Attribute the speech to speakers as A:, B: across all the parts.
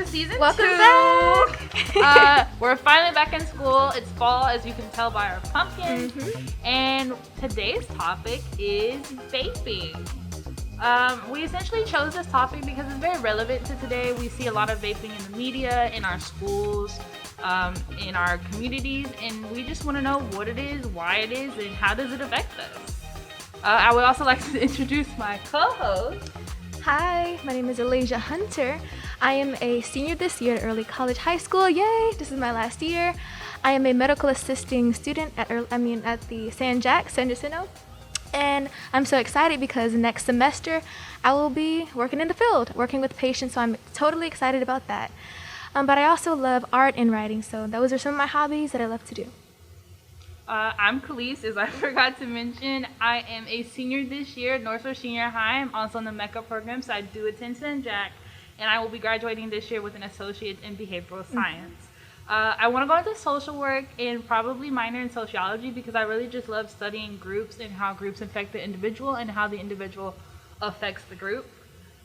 A: season
B: Welcome
A: 2.
B: back.
A: We're finally back in school. It's fall, as you can tell by our pumpkins. And today's topic is vaping. We essentially chose this topic because it's very relevant to today. We see a lot of vaping in the media, in our schools, in our communities, and we just want to know what it is, why it is, and how does it affect us. I would also like to introduce my co-host.
B: Hi, my name is Elijah Hunter. I am a senior this year at Early College High School. Yay! This is my last year. I am a medical assisting student at the San Jacinto. And I'm so excited because next semester I will be working in the field, working with patients, so I'm totally excited about that. But I also love art and writing, so those are some of my hobbies that I love to do.
A: I'm Khalees, as I forgot to mention. I am a senior this year at Northward Senior High. I'm also in the MECA program, so I do attend San Jac, and I will be graduating this year with an associate in behavioral science. I want to go into social work and probably minor in sociology because I really just love studying groups and how groups affect the individual and how the individual affects the group.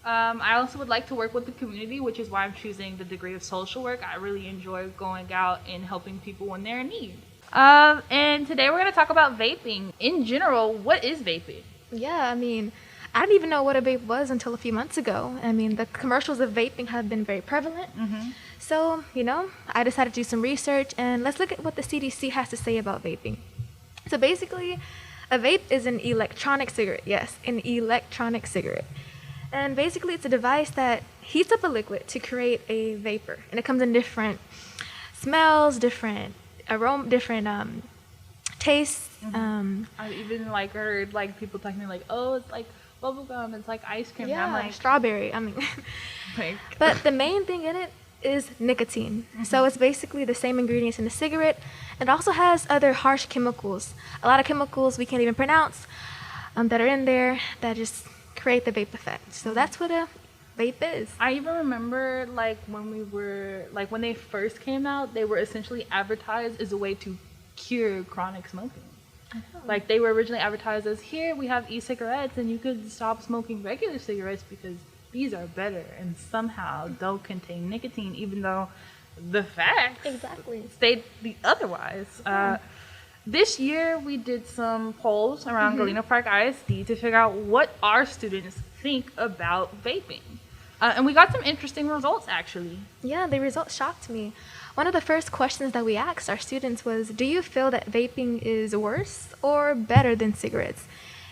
A: I also would like to work with the community, which is why I'm choosing the degree of social work. I really enjoy going out and helping people when they're in need. And today we're going to talk about vaping. In general, what is vaping?
B: Yeah, I didn't even know what a vape was until a few months ago. The commercials of vaping have been very prevalent. So, I decided to do some research, and let's look at what the CDC has to say about vaping. So basically, a vape is an electronic cigarette. Yes, an electronic cigarette. And basically, it's a device that heats up a liquid to create a vapor. And it comes in different smells, different aroma, different tastes.
A: I even heard people talking oh, it's like bubble gum, it's like ice cream.
B: Yeah,
A: and I'm
B: strawberry. But the main thing in it is nicotine. So it's basically the same ingredients in the cigarette. It also has other harsh chemicals. A lot of chemicals we can't even pronounce that are in there that just create the vape effect. So that's what a vape is.
A: I even remember when they first came out, they were essentially advertised as a way to cure chronic smoking. They were originally advertised as, here we have e-cigarettes and you could stop smoking regular cigarettes because these are better and somehow don't contain nicotine, even though the facts state the otherwise. This year we did some polls around Galena Park ISD to figure out what our students think about vaping. And we got some interesting results, actually.
B: Yeah, the results shocked me. One of the first questions that we asked our students was, do you feel that vaping is worse or better than cigarettes?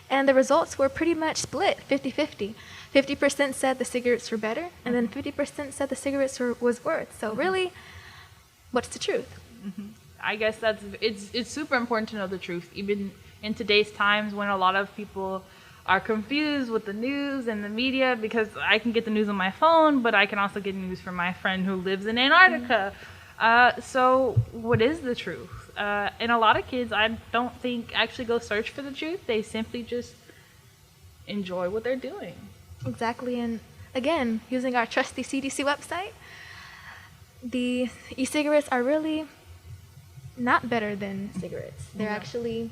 B: And the results were pretty much split, 50-50. 50% said the cigarettes were better, and then 50% said the cigarettes was worse. So really, what's the truth?
A: I guess it's super important to know the truth, even in today's times when a lot of people are confused with the news and the media, because I can get the news on my phone, but I can also get news from my friend who lives in Antarctica. So what is the truth? And a lot of kids, I don't think, actually go search for the truth. They simply just enjoy what they're doing.
B: Exactly. And again, using our trusty CDC website, the e-cigarettes are really not better than cigarettes. They're actually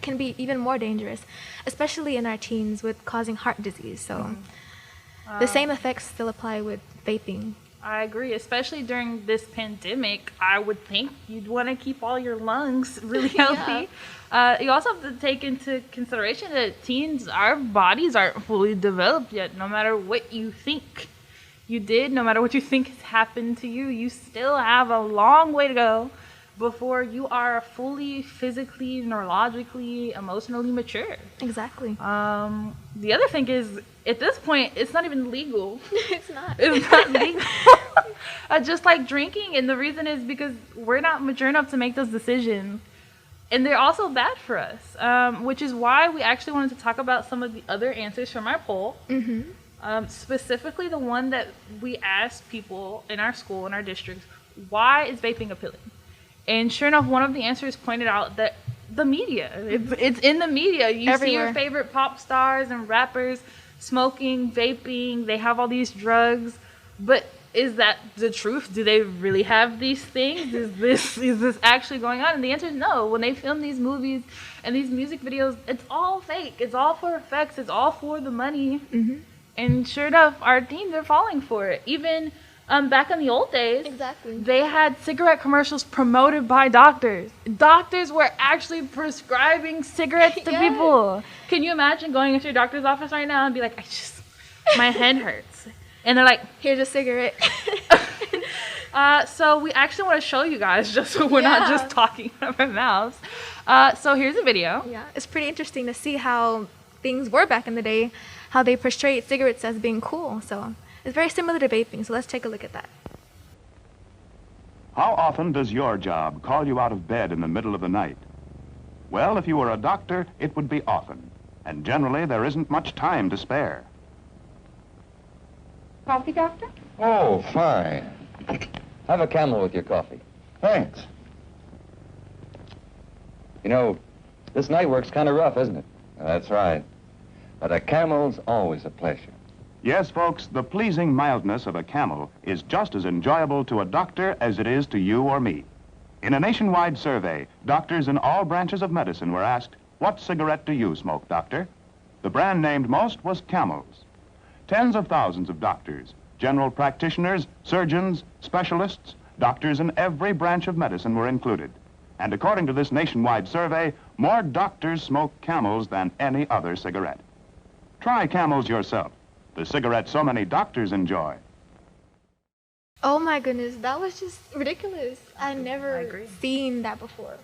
B: can be even more dangerous, especially in our teens with causing heart disease. So the same effects still apply with vaping.
A: I agree, especially during this pandemic. I would think you'd want to keep all your lungs really healthy. You also have to take into consideration that teens, our bodies aren't fully developed yet. No matter what you think you did, no matter what you think has happened to you, you still have a long way to go before you are fully physically, neurologically, emotionally mature.
B: Exactly.
A: The other thing is, at this point, it's not even legal.
B: It's not
A: legal. Just like drinking, and the reason is because we're not mature enough to make those decisions, and they're also bad for us, which is why we actually wanted to talk about some of the other answers from our poll. Specifically the one that we asked people in our school, in our districts, why is vaping appealing? And sure enough, one of the answers pointed out that the media, it's in the media. You
B: everywhere.
A: See your favorite pop stars and rappers smoking, vaping, they have all these drugs, but is that the truth? Do they really have these things? Is this actually going on? And the answer is no. When they film these movies and these music videos, it's all fake. It's all for effects. It's all for the money. And sure enough, our teens are falling for it. Even Back in the old days,
B: Exactly.
A: they had cigarette commercials promoted by doctors. Doctors were actually prescribing cigarettes to
B: Yes.
A: people. Can you imagine going into your doctor's office right now and be like, my head hurts. And they're like,
B: Here's a cigarette.
A: so we actually want to show you guys just so we're not just talking out of our mouths. So here's a video.
B: Yeah, it's pretty interesting to see how things were back in the day, how they portrayed cigarettes as being cool. So it's very similar to vaping. So let's take a look at that.
C: How often does your job call you out of bed in the middle of the night? Well, if you were a doctor, it would be often. And generally, there isn't much time to spare.
D: Coffee, doctor?
E: Oh, fine. Have a Camel with your coffee.
C: Thanks.
E: You know, this night work's kind of rough, isn't it? That's right. But a Camel's always a pleasure.
C: Yes, folks, the pleasing mildness of a Camel is just as enjoyable to a doctor as it is to you or me. In a nationwide survey, doctors in all branches of medicine were asked, "What cigarette do you smoke, doctor?" The brand named most was Camel's. Tens of thousands of doctors, general practitioners, surgeons, specialists, doctors in every branch of medicine were included. And according to this nationwide survey, more doctors smoke Camels than any other cigarette. Try Camels yourself, the cigarette so many doctors enjoy.
B: Oh my goodness, that was just ridiculous. I never
A: agree.
B: seen that before.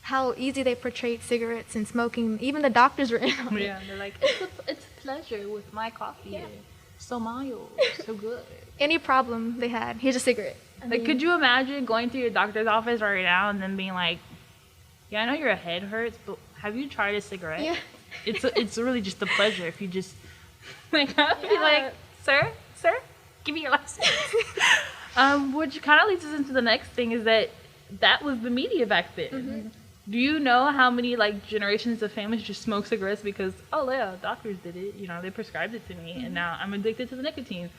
B: How easy they portrayed cigarettes and smoking. Even the doctors were in on it.
A: Yeah, they're like, it's a pleasure with my coffee.
B: Yeah.
A: So mild, so good.
B: Any problem they had, here's a cigarette. I
A: Like,
B: mean,
A: could you imagine going to your doctor's office right now and then being like, yeah, I know your head hurts, but have you tried a cigarette?
B: Yeah.
A: It's really just a pleasure if you just, like, I'd be like, sir, give me your license. Which kind of leads us into the next thing is that was the media back then.
B: Mm-hmm.
A: Do you know how many, like, generations of families just smoke cigarettes because, oh, yeah, doctors did it, you know, they prescribed it to me, and now I'm addicted to the nicotine.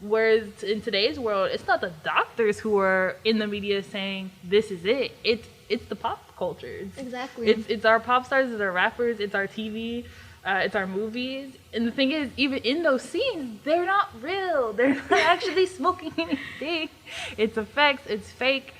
A: Whereas in today's world, it's not the doctors who are in the media saying, this is it. It's the pop culture.
B: Exactly.
A: It's our pop stars, it's our rappers, it's our TV, it's our movies. And the thing is, even in those scenes, they're not real. They're not actually smoking anything. It's effects, it's fake.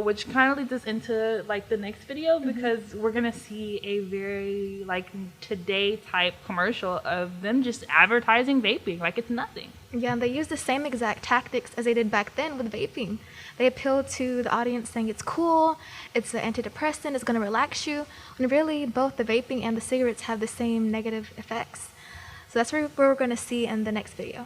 A: Which kind of leads us into like the next video because we're gonna see a very like today type commercial of them just advertising vaping like it's nothing.
B: Yeah, and they use the same exact tactics as they did back then with vaping. They appeal to the audience saying it's cool, it's an antidepressant, it's going to relax you, when really both the vaping and the cigarettes have the same negative effects. So that's where we're going to see in the next video.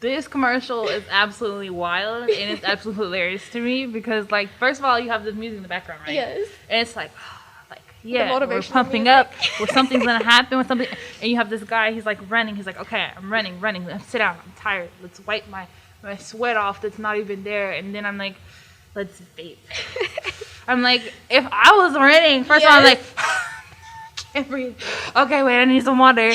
A: This commercial is absolutely wild and it's absolutely hilarious to me because, like, first of all, you have this music in the background, right?
B: Yes.
A: And it's like, yeah, we're
B: motivational
A: pumping
B: music.
A: up, or something's gonna happen with something. And you have this guy, he's like running. He's like, okay, I'm running. Let's sit down. I'm tired. Let's wipe my sweat off that's not even there. And then I'm like, let's vape. I'm like, if I was running, first of all, I'm like, can't breathe. Okay, wait, I need some water.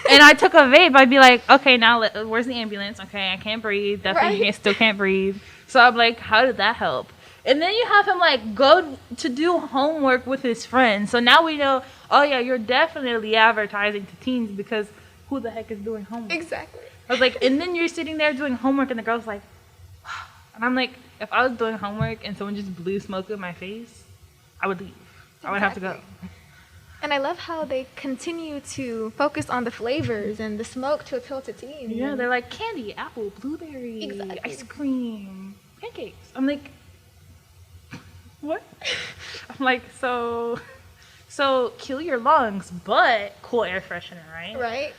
A: And I took a vape. I'd be like, okay, now where's the ambulance? Okay, I can't breathe. Definitely
B: Right.
A: still can't breathe. So I'm like, how did that help? And then you have him like go to do homework with his friends. So now we know, oh yeah, you're definitely advertising to teens because who the heck is doing homework?
B: Exactly.
A: I was like, and then you're sitting there doing homework and the girl's like, and I'm like, if I was doing homework and someone just blew smoke in my face, I would leave. I would have to go.
B: And I love how they continue to focus on the flavors and the smoke to appeal to teens.
A: Yeah, they're like candy, apple, blueberry,
B: Exactly.
A: ice cream, pancakes. I'm like, what? I'm like, so So kill your lungs, but cool air freshener, right?
B: Right.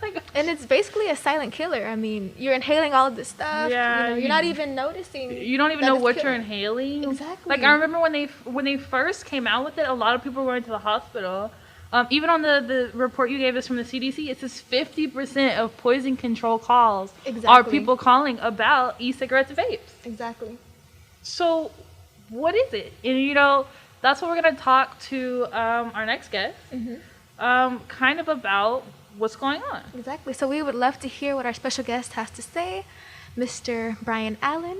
A: Like,
B: And it's basically a silent killer. I mean, you're inhaling all of this stuff.
A: Yeah,
B: you're not even noticing.
A: you don't even
B: that
A: know
B: it's
A: what you're
B: killing.
A: inhaling.
B: Exactly.
A: Like I remember when they first came out with it, a lot of people were going to the hospital. Even on the report you gave us from the CDC, it says 50% of poison control calls are
B: Exactly.
A: people calling about e-cigarettes and vapes.
B: Exactly.
A: So, what is it? And that's what we're gonna talk to our next guest, kind of about what's going on.
B: Exactly. So we would love to hear what our special guest has to say, Mr. Brian Allen.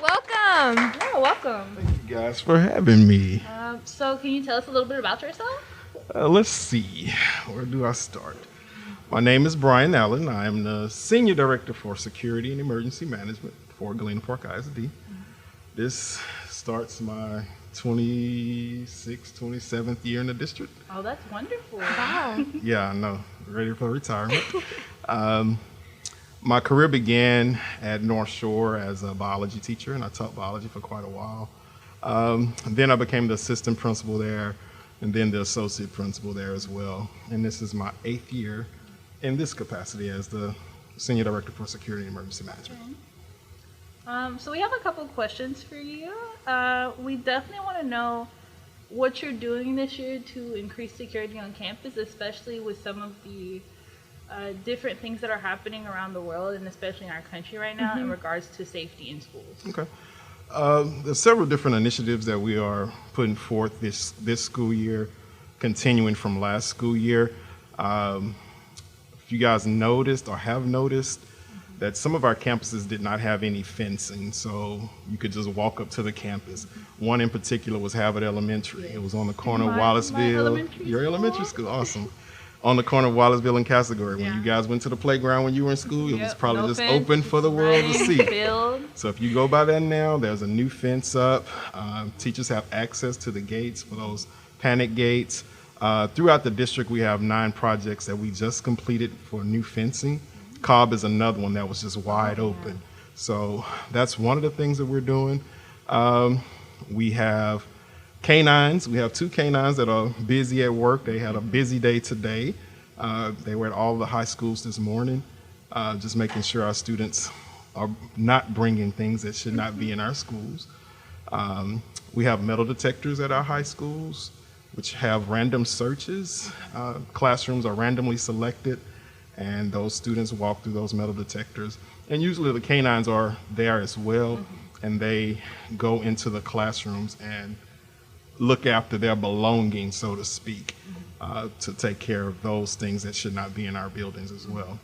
B: Welcome.
A: Yeah, welcome.
D: Thank you guys for having me.
A: So, can you tell us a little bit about yourself?
D: Let's see, where do I start? My name is Brian Allen. I am the Senior Director for Security and Emergency Management for Galena Park ISD. This starts my 26th, 27th year in the district.
A: Oh, that's wonderful.
B: Wow.
D: Yeah, I know, ready for retirement. My career began at North Shore as a biology teacher, and I taught biology for quite a while. Then I became the assistant principal there, and then the associate principal there as well. And this is my 8th year in this capacity as the Senior Director for Security and Emergency Management.
A: So we have a couple questions for you. We definitely want to know what you're doing this year to increase security on campus, especially with some of the different things that are happening around the world and especially in our country right now in regards to safety in schools.
D: Okay. There's several different initiatives that we are putting forth this school year, continuing from last school year. If you guys noticed or have noticed that some of our campuses did not have any fencing, so you could just walk up to the campus. One in particular was Harvard Elementary. It was on the corner of Wallaceville. Your elementary school, awesome. On the corner of Wallaceville and Castlegar. When you guys went to the playground when you were in school, it was probably just open for the world to see. So if you go by that now, there's a new fence up. Teachers have access to the gates for those panic gates. Throughout the district, we have 9 projects that we just completed for new fencing. Cobb is another one that was just wide open. So that's one of the things that we're doing. We have canines. We have 2 canines that are busy at work. They had a busy day today. They were at all the high schools this morning, just making sure our students are not bringing things that should not be in our schools. We have metal detectors at our high schools, which have random searches. Classrooms are randomly selected, and those students walk through those metal detectors. And usually the canines are there as well, and they go into the classrooms and look after their belongings, so to speak, to take care of those things that should not be in our buildings as well.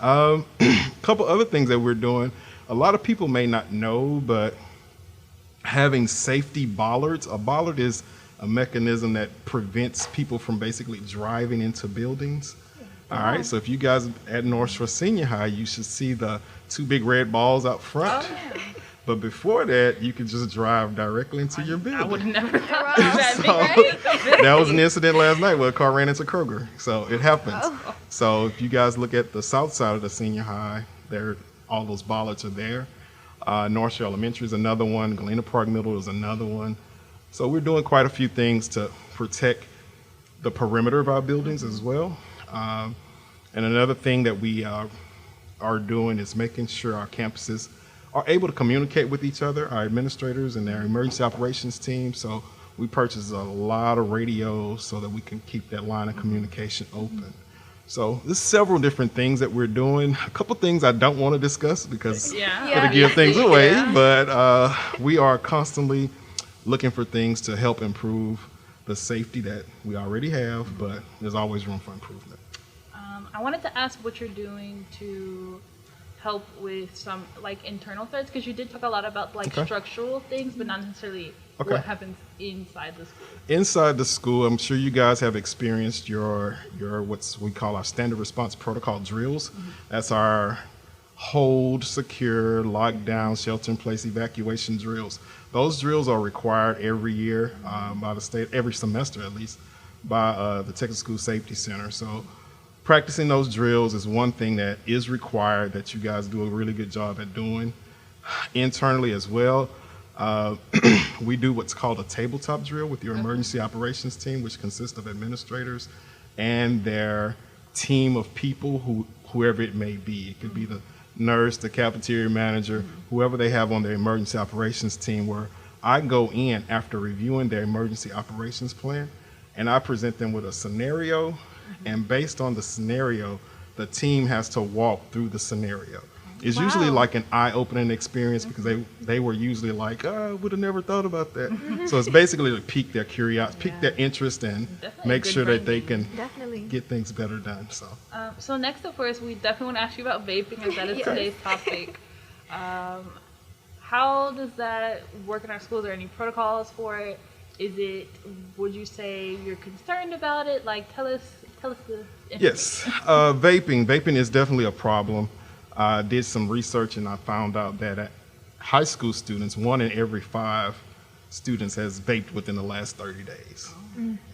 D: A couple other things that we're doing. A lot of people may not know, but having safety bollards. A bollard is a mechanism that prevents people from basically driving into buildings. All right, so if you guys at North Shore Senior High, you should see the 2 big red balls out front. But before that, you could just drive directly into your building.
A: I would have never thought that.
D: So, that was an incident last night where a car ran into Kroger. So it happens. So if you guys look at the south side of the senior high, all those bollards are there. North Shore Elementary is another one. Galena Park Middle is another one. So we're doing quite a few things to protect the perimeter of our buildings as well. And another thing that we are doing is making sure our campuses are able to communicate with each other, our administrators and their emergency operations team. So we purchased a lot of radios so that we can keep that line of communication open. So there's several different things that we're doing. A couple things I don't want to discuss because it'll give things away, but we are constantly looking for things to help improve the safety that we already have, but there's always room for improvement.
A: I wanted to ask what you're doing to help with some internal threats, because you did talk a lot about structural things, but not necessarily what happens inside the school. Inside the school,
D: I'm sure you guys have experienced your what we call our standard response protocol drills. That's our hold, secure, lockdown, shelter-in-place evacuation drills. Those drills are required every year by the state, every semester at least, by the Texas School Safety Center. So practicing those drills is one thing that is required that you guys do a really good job at doing. Internally as well, We do what's called a tabletop drill with your emergency operations team, which consists of administrators and their team of people, whoever it may be. It could be the nurse, the cafeteria manager, whoever they have on their emergency operations team, where I go in after reviewing their emergency operations plan and I present them with a scenario, and based on the scenario, the team has to walk through the scenario. It's usually like an eye-opening experience because they were usually like, oh, I would have never thought about that. So it's basically to pique their curiosity, pique their interest, and make sure that they can get things better done.
A: So next up for us, we definitely want to ask you about vaping, as that is today's topic. How does that work in our schools? Are there any protocols for it? Would you say you're concerned about it? Like, tell us the information.
D: Yes, vaping is definitely a problem. I did some research and I found out that high school students, 1 in every 5 students has vaped within the last 30 days.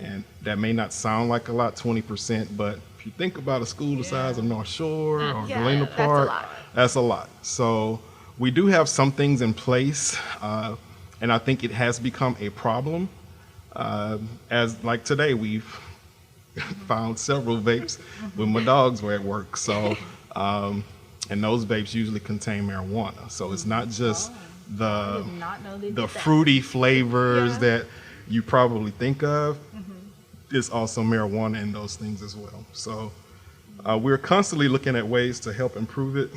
D: And that may not sound like a lot, 20%, but if you think about a school the size of North Shore or Galena Park, that's a lot. So we do have some things in place, and I think it has become a problem. As like today, we've found several vapes when my dogs were at work. So, and those vapes usually contain marijuana. So it's not just the fruity flavors that you probably think of. It's also marijuana in those things as well. So we're constantly looking at ways to help improve it.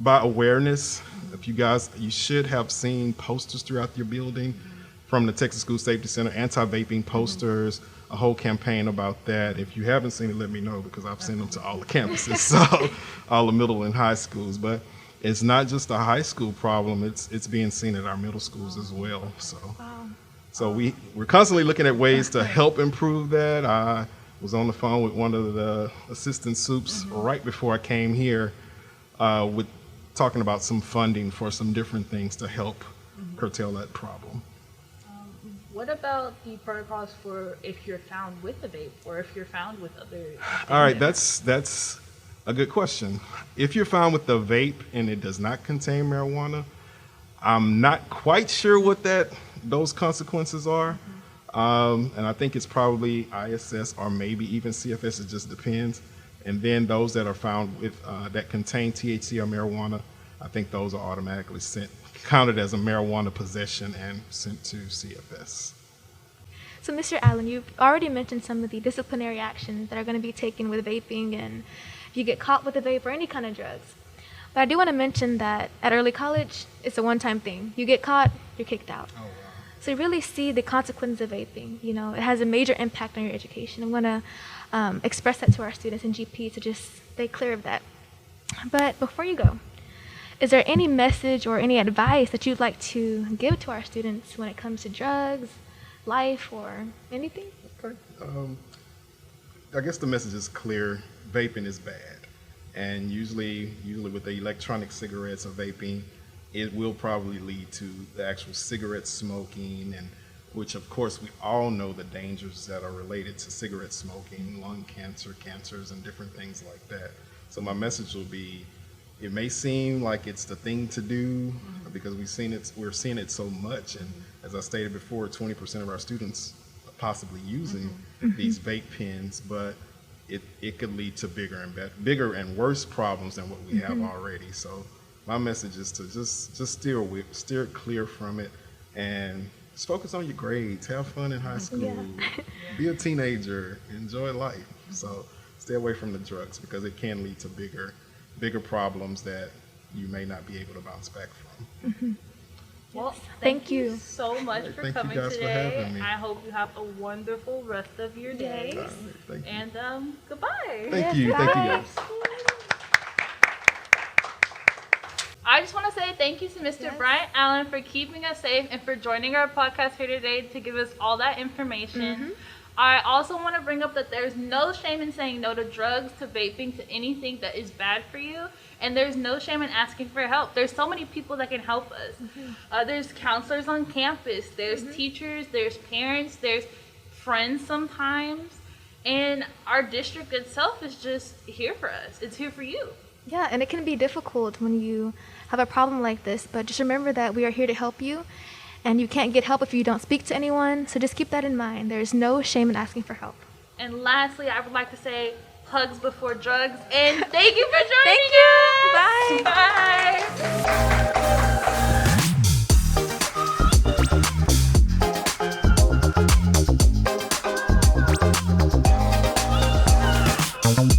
D: By awareness, you should have seen posters throughout your building from the Texas School Safety Center, anti-vaping posters, a whole campaign about that. If you haven't seen it, let me know, because I've sent them to all the campuses, so all the middle and high schools. But it's not just a high school problem, it's being seen at our middle schools as well. So we're constantly looking at ways to help improve that. I was on the phone with one of the assistant soups right before I came here with talking about some funding for some different things to help curtail that problem.
A: What about the protocols for if you're found with a vape or if you're found with other?
D: All right, that's a good question. If you're found with the vape and it does not contain marijuana, I'm not quite sure what those consequences are. And I think it's probably ISS or maybe even CFS, it just depends. And then those that are found with that contain THC or marijuana, I think those are automatically counted as a marijuana possession and sent to CFS.
B: So, Mr. Allen, you've already mentioned some of the disciplinary actions that are going to be taken with vaping and if you get caught with a vape or any kind of drugs. But I do want to mention that at early college, it's a one-time thing. You get caught, you're kicked out. Oh, wow. So you really see the consequences of vaping. You know, it has a major impact on your education. I'm going to express that to our students and GP to just stay clear of that. But before you go, is there any message or any advice that you'd like to give to our students when it comes to drugs, life, or anything?
D: Okay. I guess the message is clear. Vaping is bad. And usually with the electronic cigarettes or vaping, it will probably lead to the actual cigarette smoking, and which of course we all know the dangers that are related to cigarette smoking, lung cancer, cancers, and different things like that. So my message will be, it may seem like it's the thing to do because we're seeing it so much, and as I stated before, 20% of our students are possibly using these vape pens, but it could lead to bigger and worse problems than what we have already. So my message is to just steer clear from it and just focus on your grades, have fun in high school, be a teenager, enjoy life. So stay away from the drugs because it can lead to bigger problems that you may not be able to bounce back from.
A: Well, thank you so much for coming today.
D: For having me.
A: I hope you have a wonderful rest of your day.
D: Thank you.
A: And goodbye.
D: Thank you. Thank you guys.
A: I just want to say thank you to Mr. Brian Allen for keeping us safe and for joining our podcast here today to give us all that information. I also want to bring up that there's no shame in saying no to drugs, to vaping, to anything that is bad for you. And there's no shame in asking for help. There's so many people that can help us. There's counselors on campus. There's teachers. There's parents. There's friends sometimes. And our district itself is just here for us. It's here for you.
B: Yeah, and it can be difficult when you have a problem like this, but just remember that we are here to help you, and you can't get help if you don't speak to anyone, so just keep that in mind. There's no shame in asking for help.
A: And lastly, I would like to say hugs before drugs, and thank you for joining
B: Thank you.
A: us. Bye.
C: Bye.